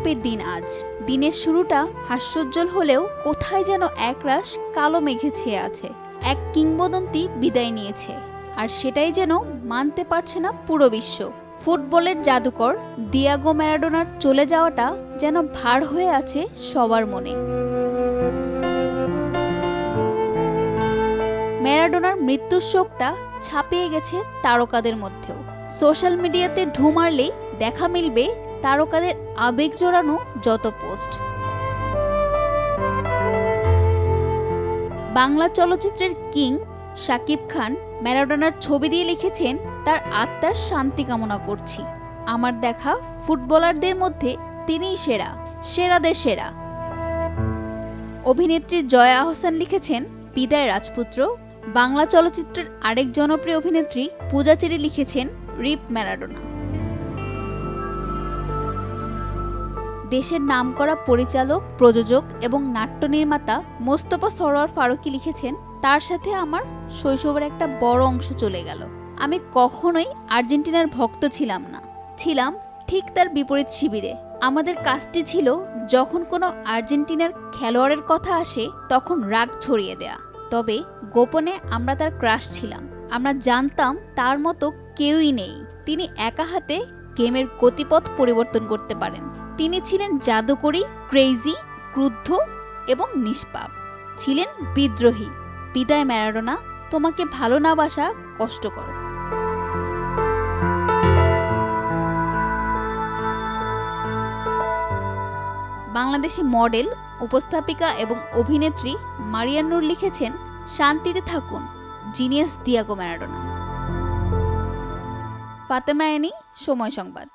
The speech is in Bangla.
বিশ্বকাপের দিন আজ। দিনের শুরুটা হাস্যোজ্জ্বল হলেও কোথায় যেন একরাশ কালো মেঘে ছেয়ে আছে। এক কিংবদন্তি বিদায় নিয়েছে, আর সেটাই যেন মানতে পারছে না পুরো বিশ্ব। ফুটবলের জাদুকর দিয়াগো ম্যারাডোনার চলে যাওয়াটা যেন ভার হয়ে আছে সবার মনে। ম্যারাডোনার মৃত্যুর শোকটা ছাপিয়ে গেছে তারকাদের মধ্যেও। সোশ্যাল মিডিয়াতে ঢু মারলেই দেখা মিলবে তারকাদের আবেগ জড়ানো যত পোস্ট। বাংলা চলচ্চিত্রের কিং শাকিব খান ম্যারাডোনার ছবি দিয়ে লিখেছেন, তার আত্মার শান্তি কামনা করছি। আমার দেখা ফুটবলারদের মধ্যে তিনিই সেরা, সেরাদের সেরা। অভিনেত্রী জয়া আহসান লিখেছেন, বিদায় রাজপুত্র। বাংলা চলচ্চিত্রের আরেক জনপ্রিয় অভিনেত্রী পূজা চেরি লিখেছেন, রিপ ম্যারাডোনা। দেশের নামকরা পরিচালক, প্রযোজক এবং নাট্য নির্মাতা মোস্তফা সরোয়ার ফারুকী লিখেছেন, তার সাথে আমার শৈশবের একটা বড় অংশ চলে গেল। আমি কখনোই আর্জেন্টিনার ভক্ত ছিলাম না, ছিলাম ঠিক তার বিপরীত শিবিরে। আমাদের কাজটি ছিল যখন কোনো আর্জেন্টিনার খেলোয়াড়ের কথা আসে তখন রাগ ছড়িয়ে দেয়া। তবে গোপনে আমরা তার ক্রাশ ছিলাম। আমরা জানতাম তার মতো কেউই নেই। তিনি একা হাতে গেমের গতিপথ পরিবর্তন করতে পারেন। তিনি ছিলেন জাদুকরী, ক্রেজি, ক্রুদ্ধ এবং নিষ্পাপ। ছিলেন বিদ্রোহী। বিদায় ম্যারাডোনা, তোমাকে ভালো না বাসা কষ্টকর। বাংলাদেশি মডেল, উপস্থাপিকা এবং অভিনেত্রী মারিয়া নূর লিখেছেন, শান্তিতে থাকুন genius Diego Maradona. Fatema Eni, সময় সংবাদ।